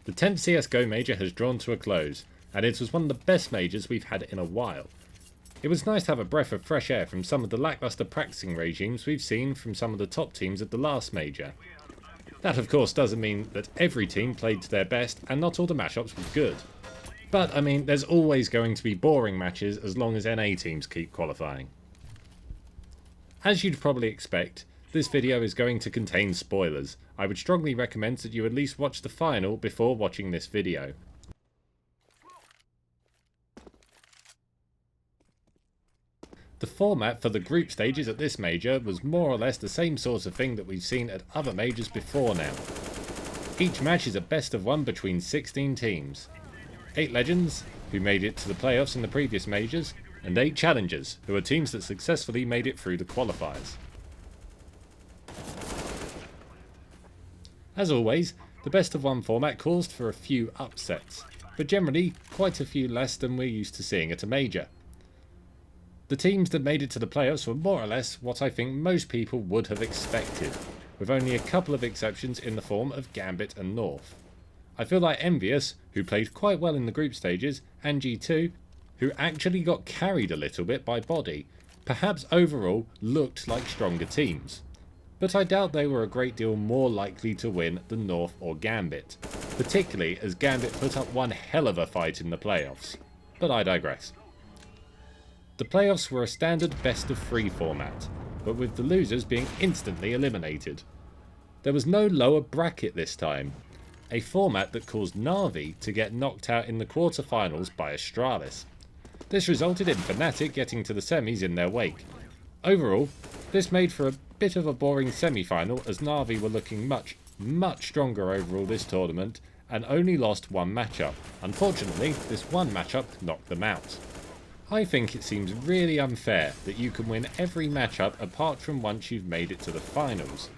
The 10th CSGO Major has drawn to a close, and it was one of the best majors we've had in a while. It was nice to have a breath of fresh air from some of the lackluster practicing regimes we've seen from some of the top teams at the last major. That of course doesn't mean that every team played to their best and not all the matchups were good. But I mean, there's always going to be boring matches as long as NA teams keep qualifying. As you'd probably expect, this video is going to contain spoilers. I would strongly recommend that you at least watch the final before watching this video. The format for the group stages at this major was more or less the same sort of thing that we've seen at other majors before now. Each match is a best of one between 16 teams. 8 legends, who made it to the playoffs in the previous majors, and 8 challengers, who are teams that successfully made it through the qualifiers. As always, the best of one format caused for a few upsets, but generally quite a few less than we're used to seeing at a major. The teams that made it to the playoffs were more or less what I think most people would have expected, with only a couple of exceptions in the form of Gambit and North. I feel like Envious, who played quite well in the group stages, and G2, who actually got carried a little bit by body, perhaps overall looked like stronger teams. But I doubt they were a great deal more likely to win than North or Gambit, particularly as Gambit put up one hell of a fight in the playoffs. But I digress. The playoffs were a standard best of 3 format, but with the losers being instantly eliminated. There was no lower bracket this time, a format that caused Na'Vi to get knocked out in the quarterfinals by Astralis. This resulted in Fnatic getting to the semis in their wake. Overall, this made for a bit of a boring semi-final as Na'Vi were looking much stronger overall this tournament and only lost one matchup. Unfortunately, this one matchup knocked them out. I think it seems really unfair that you can win every matchup apart from once you've made it to the finals.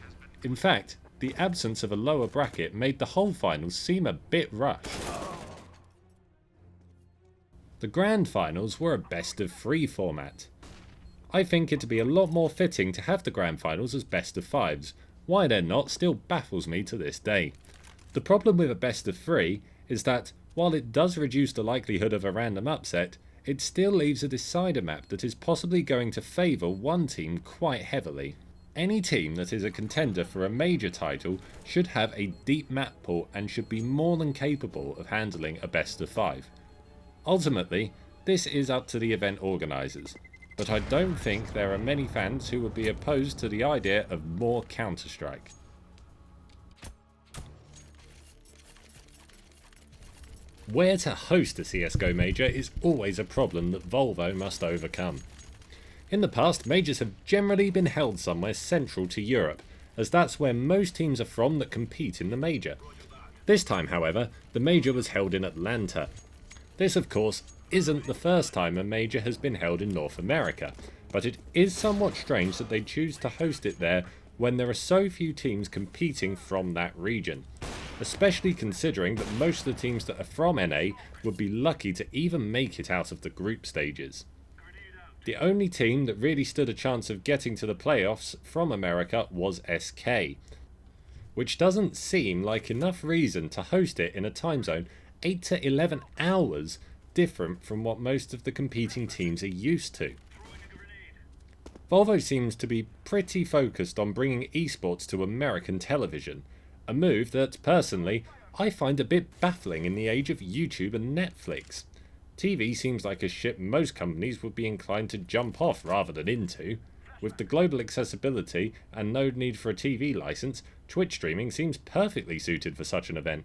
In fact, the absence of a lower bracket made the whole finals seem a bit rushed. The grand finals were a best of 3 format. I think it'd be a lot more fitting to have the grand finals as best of 5s. Why they're not still baffles me to this day. The problem with a best of 3 is that, while it does reduce the likelihood of a random upset, it still leaves a decider map that is possibly going to favour one team quite heavily. Any team that is a contender for a major title should have a deep map pool and should be more than capable of handling a best of 5. Ultimately, this is up to the event organisers, but I don't think there are many fans who would be opposed to the idea of more Counter-Strike. Where to host a CSGO major is always a problem that Volvo must overcome. In the past, majors have generally been held somewhere central to Europe, as that's where most teams are from that compete in the major. This time, however, the major was held in Atlanta. This, of course, isn't the first time a major has been held in North America, but it is somewhat strange that they choose to host it there when there are so few teams competing from that region. Especially considering that most of the teams that are from NA would be lucky to even make it out of the group stages. The only team that really stood a chance of getting to the playoffs from America was SK, which doesn't seem like enough reason to host it in a time zone 8 to 11 hours different from what most of the competing teams are used to. Volvo seems to be pretty focused on bringing esports to American television, a move that, personally, I find a bit baffling in the age of YouTube and Netflix. TV seems like a ship most companies would be inclined to jump off rather than into. With the global accessibility and no need for a TV license, Twitch streaming seems perfectly suited for such an event.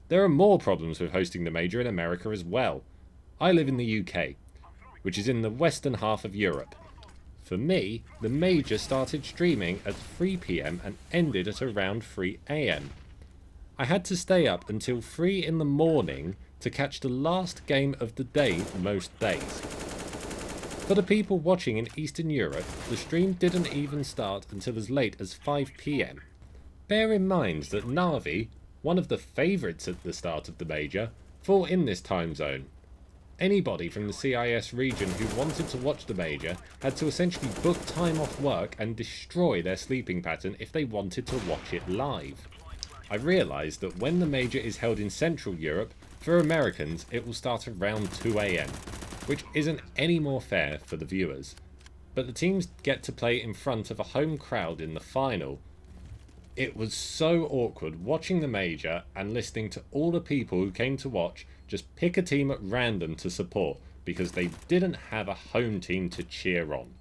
There are more problems with hosting the major in America as well. I live in the UK, which is in the western half of Europe. For me, the major started streaming at 3 PM and ended at around 3 AM. I had to stay up until 3 in the morning to catch the last game of the day most days. For the people watching in Eastern Europe, the stream didn't even start until as late as 5 PM. Bear in mind that Na'Vi, one of the favourites at the start of the major, fall in this time zone. Anybody from the CIS region who wanted to watch the major had to essentially book time off work and destroy their sleeping pattern if they wanted to watch it live. I realised that when the major is held in Central Europe, for Americans it will start around 2 AM, which isn't any more fair for the viewers. But the teams get to play in front of a home crowd in the final. It was so awkward watching the major and listening to all the people who came to watch just pick a team at random to support because they didn't have a home team to cheer on.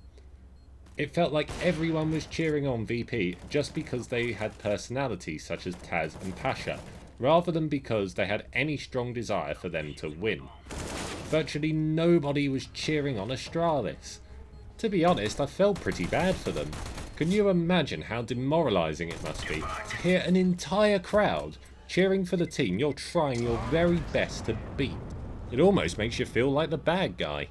It felt like everyone was cheering on VP just because they had personalities such as Taz and Pasha, rather than because they had any strong desire for them to win. Virtually nobody was cheering on Astralis. To be honest, I felt pretty bad for them. Can you imagine how demoralising it must be to hear an entire crowd cheering for the team you're trying your very best to beat? It almost makes you feel like the bad guy.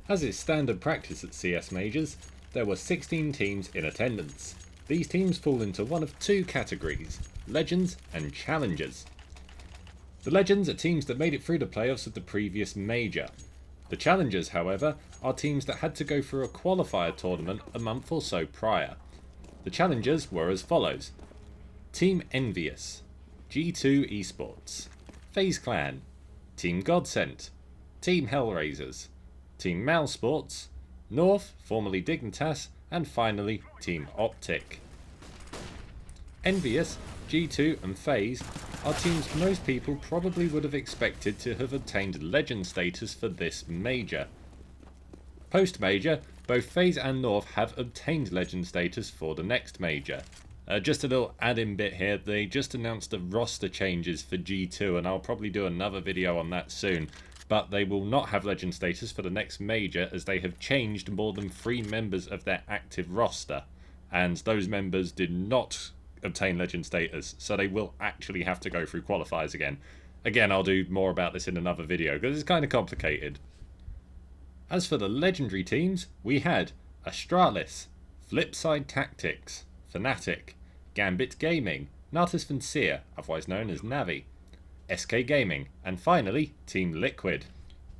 As is standard practice at CS Majors, there were 16 teams in attendance. These teams fall into one of two categories, Legends and Challengers. The Legends are teams that made it through the playoffs of the previous major. The Challengers, however, are teams that had to go through a qualifier tournament a month or so prior. The Challengers were as follows: Team Envious, G2 Esports, FaZe Clan, Team Godsent, Team Hellraisers, Team Mousesports, North, formerly Dignitas, and finally Team Optic. Envious, G2 and FaZe are teams most people probably would have expected to have obtained legend status for this major. Post-major, both FaZe and North have obtained legend status for the next major. Just a little add-in bit here, they just announced the roster changes for G2 and I'll probably do another video on that soon, but they will not have legend status for the next major as they have changed more than 3 members of their active roster, and those members did not obtain legend status, so they will actually have to go through qualifiers again. Again, I'll do more about this in another video because it's kind of complicated. As for the legendary teams, we had Astralis, Flipside Tactics, Fnatic, Gambit Gaming, Natus Vincere, otherwise known as Navi, SK Gaming, and finally Team Liquid.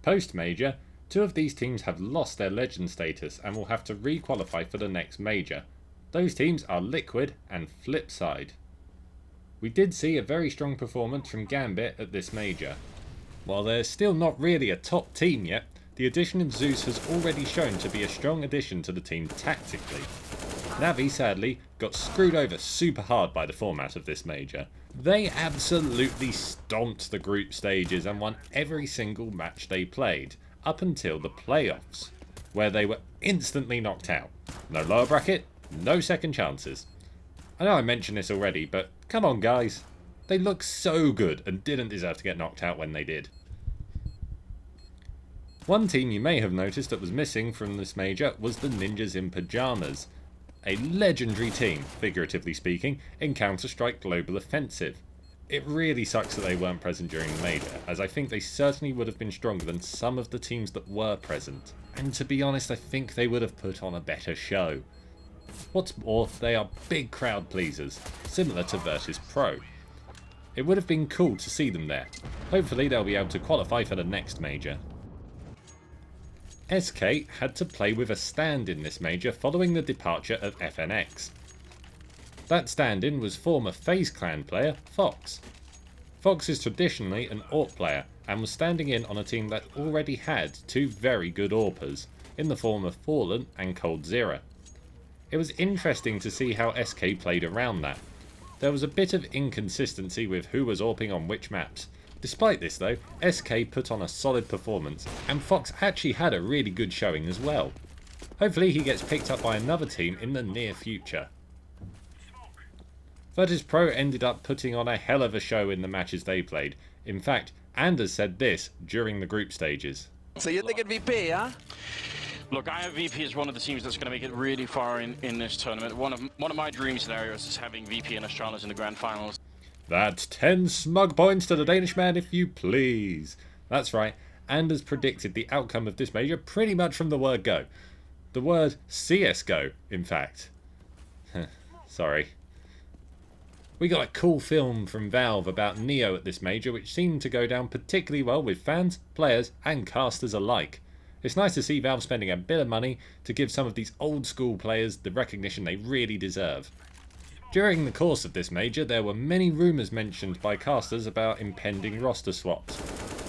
Post-major, 2 of these teams have lost their legend status and will have to re-qualify for the next major. Those teams are Liquid and Flipside. We did see a very strong performance from Gambit at this major. While they're still not really a top team yet, the addition of Zeus has already shown to be a strong addition to the team tactically. Navi, sadly, got screwed over super hard by the format of this major. They absolutely stomped the group stages and won every single match they played, up until the playoffs, where they were instantly knocked out. No lower bracket, no second chances. I know I mentioned this already, but come on guys. They look so good and didn't deserve to get knocked out when they did. One team you may have noticed that was missing from this major was the Ninjas in Pyjamas. A legendary team, figuratively speaking, in Counter-Strike Global Offensive. It really sucks that they weren't present during the major, as I think they certainly would have been stronger than some of the teams that were present. And to be honest, I think they would have put on a better show. What's more, they are big crowd pleasers, similar to Virtus Pro. It would have been cool to see them there. Hopefully they'll be able to qualify for the next major. SK had to play with a stand-in this major following the departure of FNX. That stand-in was former FaZe Clan player Fox. Fox is traditionally an AWP player and was standing in on a team that already had 2 very good AWPers in the form of Fallen and Coldzera. It was interesting to see how SK played around that. There was a bit of inconsistency with who was AWPing on which maps. Despite this though, SK put on a solid performance, and Fox actually had a really good showing as well. Hopefully he gets picked up by another team in the near future. Virtus Pro ended up putting on a hell of a show in the matches they played. In fact, Anders said this during the group stages. So you're thinking VP, huh? Look, I have VP as one of the teams that's going to make it really far in this tournament. One of my dream scenarios is having VP and Astralis in the grand finals. That's 10 smug points to the Danish man, if you please. That's right, Anders predicted the outcome of this major pretty much from the word go. The word CSGO, in fact. Sorry. We got a cool film from Valve about Neo at this major, which seemed to go down particularly well with fans, players, and casters alike. It's nice to see Valve spending a bit of money to give some of these old school players the recognition they really deserve. During the course of this major, there were many rumours mentioned by casters about impending roster swaps.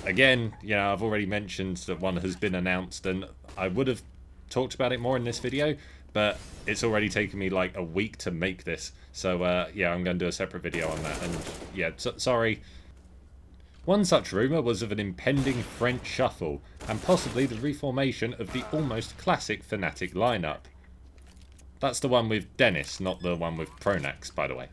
Again, I've already mentioned that one has been announced, and I would have talked about it more in this video, but it's already taken me like a week to make this. So I'm going to do a separate video on that, and sorry. One such rumour was of an impending French shuffle, and possibly the reformation of the almost classic Fnatic lineup. That's the one with Dennis, not the one with Pronax, by the way.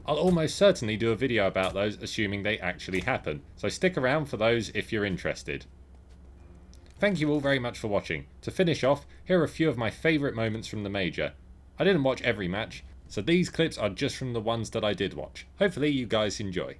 I'll almost certainly do a video about those, assuming they actually happen, so stick around for those if you're interested. Thank you all very much for watching. To finish off, here are a few of my favourite moments from the major. I didn't watch every match, so these clips are just from the ones that I did watch. Hopefully you guys enjoy.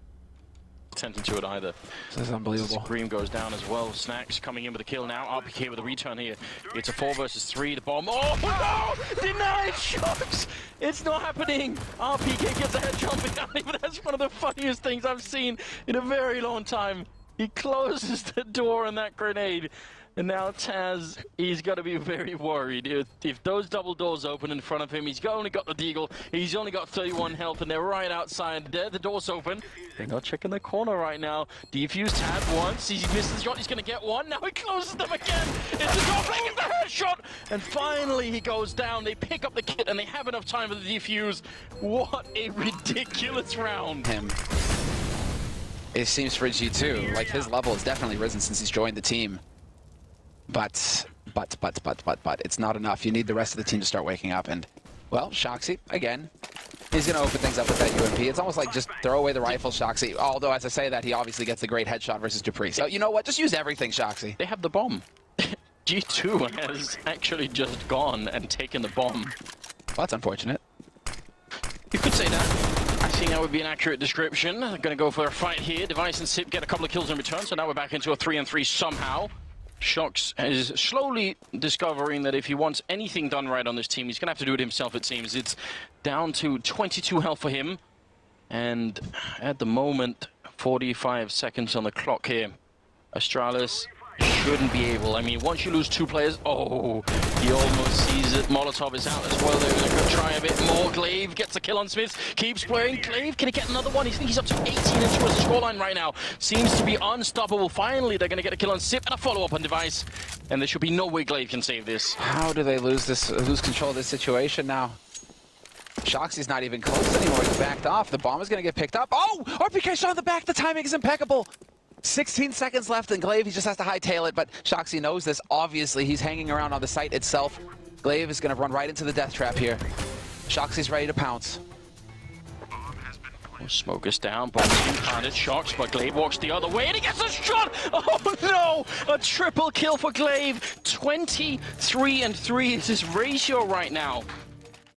Attention to it either. This is unbelievable. Scream goes down as well. Snacks coming in with a kill now. RPK with a return here. It's a 4 versus 3. The bomb. Oh no! Denied shots! It's not happening. RPK gets a headshot behind, but that's one of the funniest things I've seen in a very long time. He closes the door on that grenade. And now Taz, he's got to be very worried. If those double doors open in front of him, he's only got the deagle, he's only got 31 health, and they're right outside. There, the door's open. They're not checking the corner right now. Defuse Taz once, he missed the shot, he's going to get one. Now he closes them again. It's the door flank, it's the headshot! And finally he goes down. They pick up the kit, and they have enough time for the defuse. What a ridiculous round. It seems for G2, like his level has definitely risen since he's joined the team. But it's not enough. You need the rest of the team to start waking up. And, well, Shoxy, again, he's going to open things up with that UMP. It's almost like just throw away the rifle, Shoxy. Although, as I say that, he obviously gets the great headshot versus Dupree. So, you know what? Just use everything, Shoxy. They have the bomb. G2 has actually just gone and taken the bomb. Well, that's unfortunate. You could say that. I think that would be an accurate description. They're going to go for a fight here. Device and Sip get a couple of kills in return, so now we're back into a 3-on-3 somehow. Shox is slowly discovering that if he wants anything done right on this team, he's going to have to do it himself, it seems. It's down to 22 health for him. And at the moment, 45 seconds on the clock here. Astralis shouldn't be able. I mean, once you lose 2 players, oh, he almost sees it. Molotov is out as well. They're going to try a bit more. Glaive gets a kill on Smith. Keeps playing. Glaive, can he get another one? He's up to 18 into the scoreline right now. Seems to be unstoppable. Finally, they're going to get a kill on Sip and a follow-up on Device. And there should be no way Glaive can save this. How do they lose control of this situation now? Shoxy's not even close anymore. He's backed off. The bomb is going to get picked up. Oh! RPK shot in the back. The timing is impeccable. 16 seconds left, and Glaive, he just has to hightail it, but Shoxy knows this. Obviously, he's hanging around on the site itself. Glaive is going to run right into the death trap here. Shoxy's ready to pounce. Smoke is down, bomb's being planted, Shox, but Glaive walks the other way, and he gets a shot! Oh no! A triple kill for Glaive. 23-3 is his ratio right now.